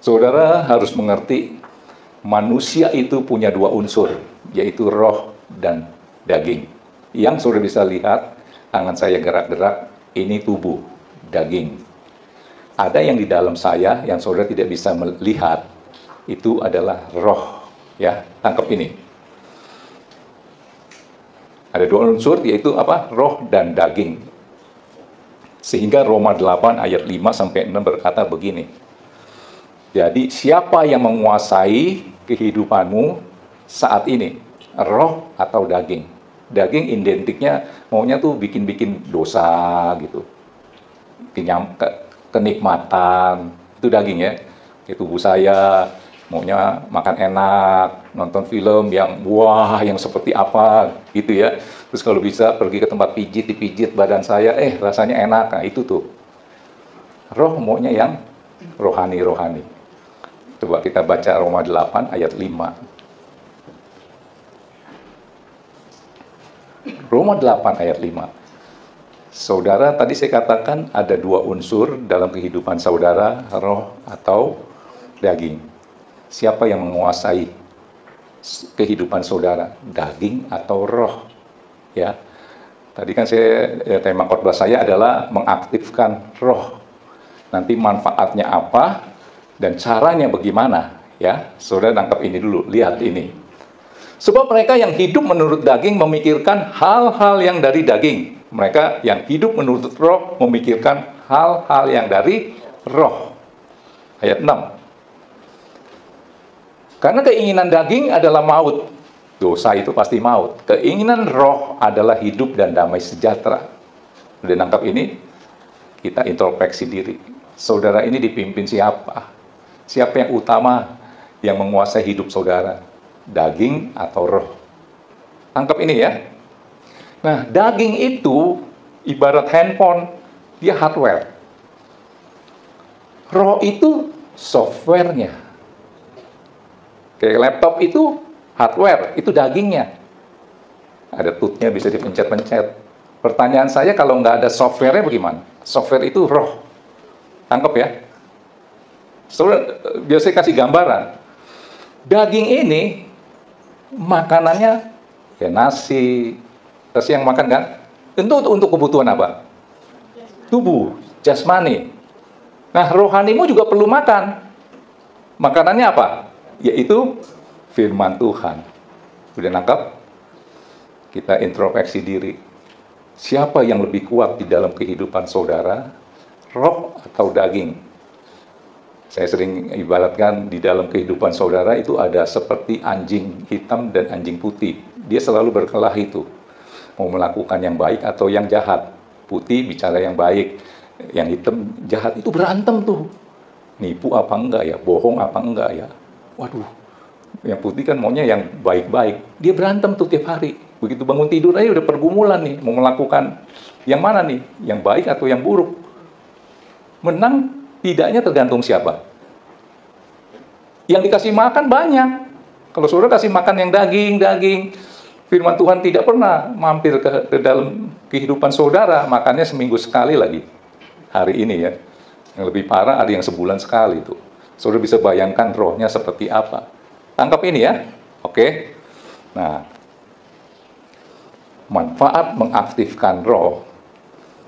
Saudara harus mengerti, manusia itu punya dua unsur, yaitu roh dan daging. Yang saudara bisa lihat, tangan saya gerak-gerak, ini tubuh, daging. Ada yang di dalam saya, yang saudara tidak bisa melihat, itu adalah roh. Ya, tangkap ini. Ada dua unsur, yaitu apa? Roh dan daging. Sehingga Roma 8 ayat 5-6 berkata begini. Jadi siapa yang menguasai kehidupanmu saat ini? Roh atau daging? Daging identiknya maunya tuh bikin-bikin dosa gitu. Kenikmatan. Itu daging ya. Itu tubuh saya maunya makan enak, nonton film yang wah, yang seperti apa gitu ya. Terus kalau bisa pergi ke tempat pijit, dipijit badan saya, rasanya enak. Nah, itu tuh. Roh maunya yang rohani-rohani. Coba kita baca Roma 8 ayat 5. Roma 8 ayat 5. Saudara, tadi saya katakan ada dua unsur dalam kehidupan saudara, roh atau daging. Siapa yang menguasai kehidupan saudara? Daging atau roh? Ya. Tadi kan tema khotbah saya adalah mengaktifkan roh. Nanti manfaatnya apa? Dan caranya bagaimana? Ya, saudara tangkap ini dulu, lihat ini. Sebab mereka yang hidup menurut daging memikirkan hal-hal yang dari daging. Mereka yang hidup menurut roh memikirkan hal-hal yang dari roh. Ayat 6. Karena keinginan daging adalah maut. Dosa itu pasti maut. Keinginan roh adalah hidup dan damai sejahtera. Udah nangkap ini? Kita introspeksi diri. Saudara ini dipimpin siapa? Siapa yang utama yang menguasai hidup saudara? Daging atau roh? Tangkap ini ya. Nah, daging itu ibarat handphone, dia hardware. Roh itu softwarenya. Kayak laptop itu hardware, itu dagingnya. Ada tutnya bisa dipencet-pencet. Pertanyaan saya, kalau nggak ada softwarenya bagaimana? Software itu roh. Tangkap ya. Saudara, biasanya kasih gambaran. Daging ini makanannya ya nasi. Terus yang makan kan? Tentu untuk kebutuhan apa? Tubuh, jasmani. Nah, rohanimu juga perlu makan. Makanannya apa? Yaitu firman Tuhan. Udah nangkap? Kita introspeksi diri. Siapa yang lebih kuat di dalam kehidupan saudara? Roh atau daging? Saya sering ibaratkan di dalam kehidupan saudara itu ada seperti anjing hitam dan anjing putih. Dia selalu berkelahi itu. Mau melakukan yang baik atau yang jahat. Putih bicara yang baik. Yang hitam jahat. Itu berantem tuh. Nipu apa enggak ya? Bohong apa enggak ya? Waduh. Yang putih kan maunya yang baik-baik. Dia berantem tuh tiap hari. Begitu bangun tidur aja udah pergumulan nih. Mau melakukan yang mana nih? Yang baik atau yang buruk? Menang tidaknya tergantung siapa. Yang dikasih makan banyak. Kalau saudara kasih makan yang daging, firman Tuhan tidak pernah mampir ke dalam kehidupan saudara. Makannya seminggu sekali lagi. Hari ini ya. Yang lebih parah ada yang sebulan sekali tuh. Saudara bisa bayangkan rohnya seperti apa. Tangkap ini ya. Oke. Nah, manfaat mengaktifkan roh.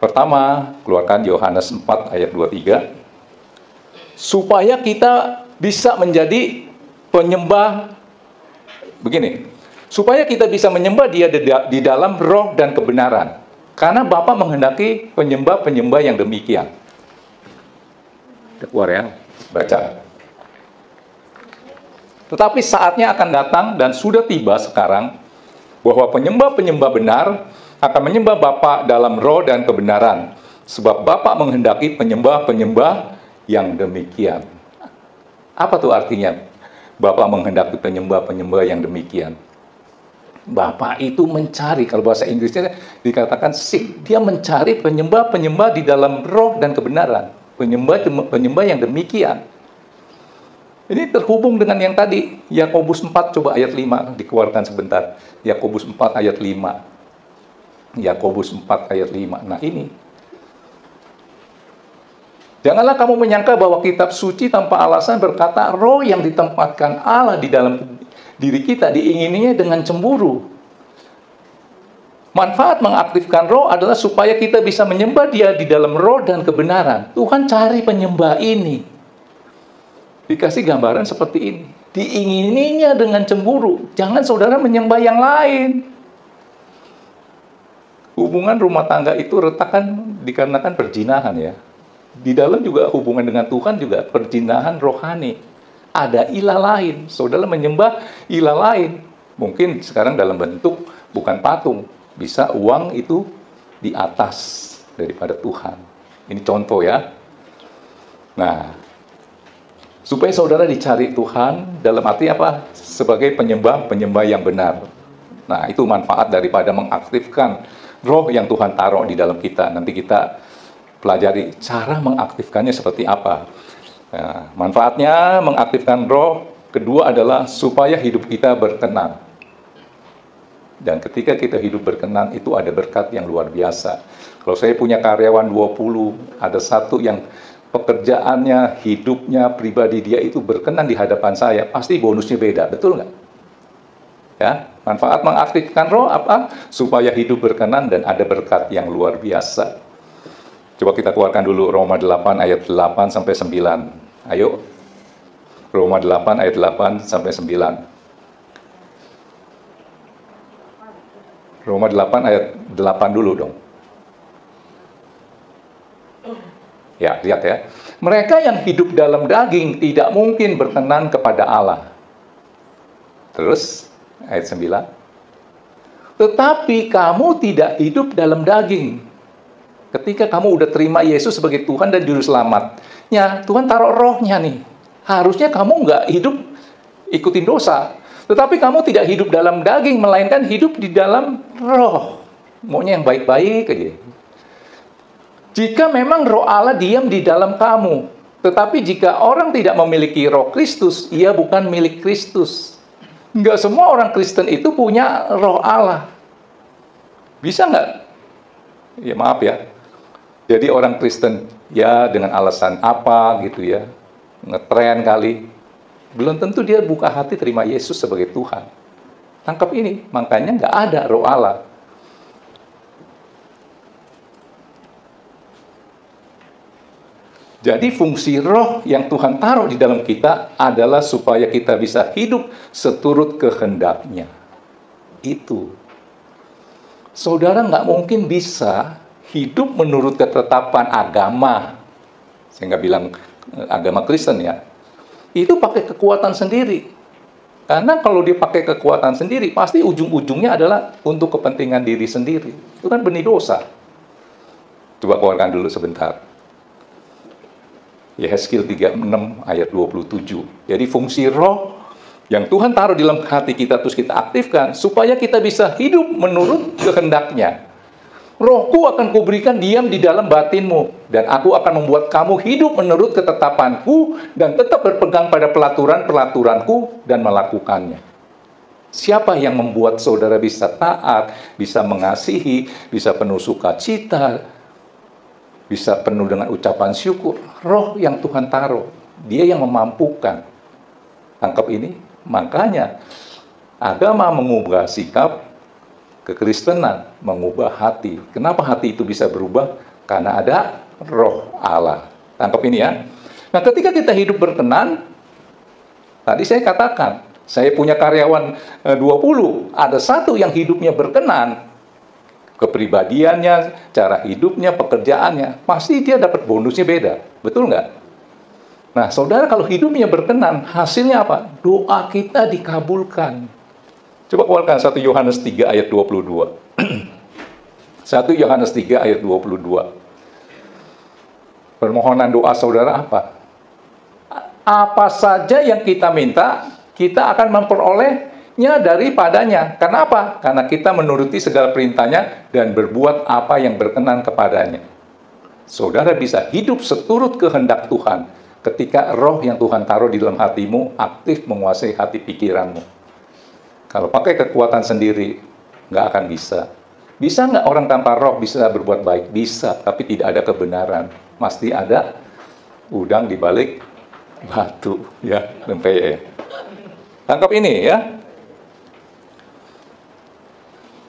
Pertama, keluarkan Yohanes 4 ayat 23. Supaya kita bisa menjadi penyembah, begini, supaya kita bisa menyembah dia di dalam roh dan kebenaran. Karena Bapa menghendaki penyembah-penyembah yang demikian. Keluar ya, baca. Tetapi saatnya akan datang dan sudah tiba sekarang, bahwa penyembah-penyembah benar akan menyembah Bapa dalam roh dan kebenaran. Sebab Bapa menghendaki penyembah-penyembah yang demikian. Apa tuh artinya? Bapa menghendaki penyembah-penyembah yang demikian. Bapa itu mencari, kalau bahasa Inggrisnya dikatakan seek, dia mencari penyembah-penyembah di dalam roh dan kebenaran. Penyembah yang demikian. Ini terhubung dengan yang tadi, Yakobus 4, coba ayat 5, dikeluarkan sebentar. Yakobus 4 ayat 5. Yakobus 4 ayat 5. Nah ini. Janganlah kamu menyangka bahwa kitab suci tanpa alasan berkata roh yang ditempatkan Allah di dalam diri kita diingininya dengan cemburu. Manfaat mengaktifkan roh adalah supaya kita bisa menyembah Dia di dalam roh dan kebenaran. Tuhan cari penyembah ini. Dikasih gambaran seperti ini. Diingininya dengan cemburu. Jangan saudara menyembah yang lain. Hubungan rumah tangga itu retakan dikarenakan perzinahan ya. Di dalam juga hubungan dengan Tuhan juga perzinahan rohani. Ada ilah lain. Saudara menyembah ilah lain. Mungkin sekarang dalam bentuk bukan patung. Bisa uang itu di atas daripada Tuhan. Ini contoh ya. Nah, supaya saudara dicari Tuhan dalam arti apa? Sebagai penyembah yang benar. Nah, itu manfaat daripada mengaktifkan roh yang Tuhan taruh di dalam kita. Nanti kita pelajari cara mengaktifkannya seperti apa. Nah, manfaatnya mengaktifkan roh kedua adalah supaya hidup kita berkenan. Dan ketika kita hidup berkenan itu ada berkat yang luar biasa. Kalau saya punya karyawan 20, ada satu yang pekerjaannya, hidupnya, pribadi dia itu berkenan di hadapan saya, pasti bonusnya beda, betul nggak? Ya, manfaat mengaktifkan roh apa? Supaya hidup berkenan dan ada berkat yang luar biasa. Coba kita keluarkan dulu Roma 8 ayat 8 sampai 9. Ayo. Roma 8 ayat 8 sampai 9. Roma 8 ayat 8 dulu dong. Ya, lihat ya. Mereka yang hidup dalam daging tidak mungkin berkenan kepada Allah. Terus ayat 9. Tetapi kamu tidak hidup dalam daging. Ketika kamu udah terima Yesus sebagai Tuhan dan Juru Selamatnya, Tuhan taruh rohnya nih. Harusnya kamu nggak hidup ikutin dosa. Tetapi kamu tidak hidup dalam daging, melainkan hidup di dalam roh. Maunya yang baik-baik aja. Jika memang roh Allah diam di dalam kamu. Tetapi jika orang tidak memiliki roh Kristus, ia bukan milik Kristus. Nggak semua orang Kristen itu punya roh Allah. Bisa nggak? Ya maaf ya. Jadi orang Kristen, ya dengan alasan apa gitu ya, ngetren kali, belum tentu dia buka hati terima Yesus sebagai Tuhan. Tangkap ini, makanya nggak ada roh Allah. Jadi fungsi roh yang Tuhan taruh di dalam kita adalah supaya kita bisa hidup seturut kehendaknya. Itu. Saudara nggak mungkin bisa hidup menurut ketetapan agama. Saya nggak bilang agama Kristen ya. Itu pakai kekuatan sendiri. Karena kalau dia pakai kekuatan sendiri, pasti ujung-ujungnya adalah untuk kepentingan diri sendiri. Itu kan benih dosa. Coba keluarkan dulu sebentar. Yehezkiel 36 ayat 27. Jadi fungsi roh yang Tuhan taruh di dalam hati kita terus kita aktifkan supaya kita bisa hidup menurut kehendaknya. Rohku akan kuberikan diam di dalam batinmu, dan aku akan membuat kamu hidup menurut ketetapanku, dan tetap berpegang pada pelaturan-pelaturanku, dan melakukannya. Siapa yang membuat saudara bisa taat, bisa mengasihi, bisa penuh sukacita, bisa penuh dengan ucapan syukur? Roh yang Tuhan taruh, Dia yang memampukan. Tangkap ini? Makanya, agama mengubah sikap, kekristenan mengubah hati. Kenapa hati itu bisa berubah? Karena ada roh Allah. Tangkap ini ya. Nah, ketika kita hidup berkenan, tadi saya katakan, saya punya karyawan 20, ada satu yang hidupnya berkenan, kepribadiannya, cara hidupnya, pekerjaannya, pasti dia dapat bonusnya beda. Betul nggak? Nah, saudara kalau hidupnya berkenan, hasilnya apa? Doa kita dikabulkan. Coba keluarkan 1 Yohanes 3 ayat 22. 1 Yohanes 3 ayat 22. Permohonan doa saudara apa? Apa saja yang kita minta, kita akan memperolehnya daripadanya. Karena apa? Karena kita menuruti segala perintahnya dan berbuat apa yang berkenan kepadanya. Saudara bisa hidup seturut kehendak Tuhan ketika roh yang Tuhan taruh di dalam hatimu aktif menguasai hati pikiranmu. Kalau pakai kekuatan sendiri, nggak akan bisa. Bisa nggak orang tanpa roh bisa berbuat baik? Bisa, tapi tidak ada kebenaran. Pasti ada udang di balik batu, ya, lempeye. Tangkap ini ya.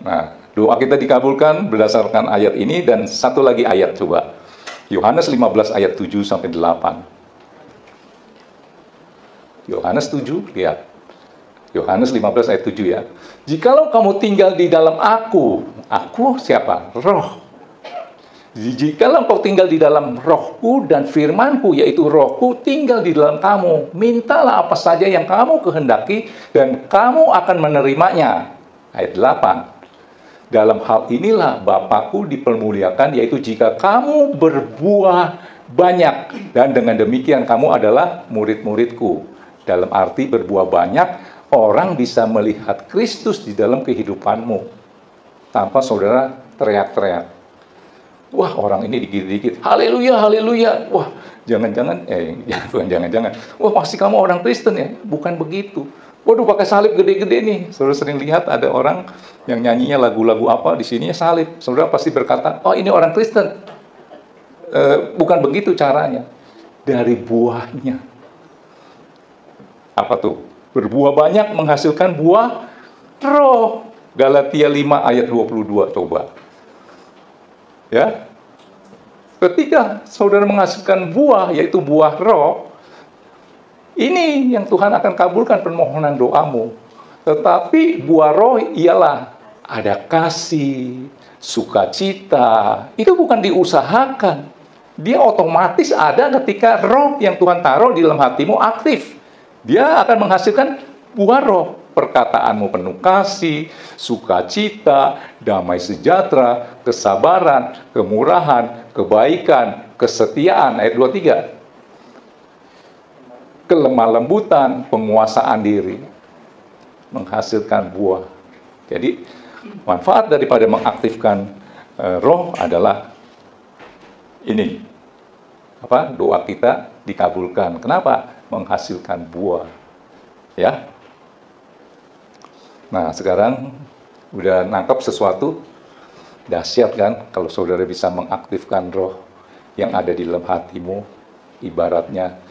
Nah, doa kita dikabulkan berdasarkan ayat ini dan satu lagi ayat coba. Yohanes 15 ayat 7 sampai 8. Yohanes 7, lihat. Yohanes 15 ayat 7 ya. Jikalau kamu tinggal di dalam aku siapa? Roh. Jikalau kau tinggal di dalam rohku dan firmanku, yaitu rohku tinggal di dalam kamu, mintalah apa saja yang kamu kehendaki dan kamu akan menerimanya. Ayat 8. Dalam hal inilah Bapakku dipermuliakan, yaitu jika kamu berbuah banyak, dan dengan demikian kamu adalah murid-muridku. Dalam arti berbuah banyak, orang bisa melihat Kristus di dalam kehidupanmu tanpa saudara teriak-teriak. Wah, orang ini dikit-dikit, haleluya, haleluya. Wah, jangan-jangan, bukan jangan-jangan. Wah, pasti kamu orang Kristen ya? Bukan begitu. Waduh, pakai salib gede-gede nih. Saudara sering lihat ada orang yang nyanyinya lagu-lagu apa, di sininya salib. Saudara pasti berkata, oh ini orang Kristen. Bukan begitu caranya. Dari buahnya. Apa tuh? Berbuah banyak menghasilkan buah roh. Galatia 5 ayat 22, coba. Ya, ketika saudara menghasilkan buah, yaitu buah roh, ini yang Tuhan akan kabulkan permohonan doamu. Tetapi buah roh ialah ada kasih, sukacita. Itu bukan diusahakan. Dia otomatis ada ketika roh yang Tuhan taruh di dalam hatimu aktif. Dia akan menghasilkan buah roh. Perkataanmu penuh kasih, sukacita, damai sejahtera, kesabaran, kemurahan, kebaikan, kesetiaan. Ayat 23. Kelemah lembutan, penguasaan diri. Menghasilkan buah. Jadi, manfaat daripada mengaktifkan roh adalah ini. Doa kita dikabulkan. Kenapa? Menghasilkan buah. Ya. Nah, sekarang udah nangkap sesuatu, dahsyat kan kalau saudara bisa mengaktifkan roh yang ada di dalam hatimu, ibaratnya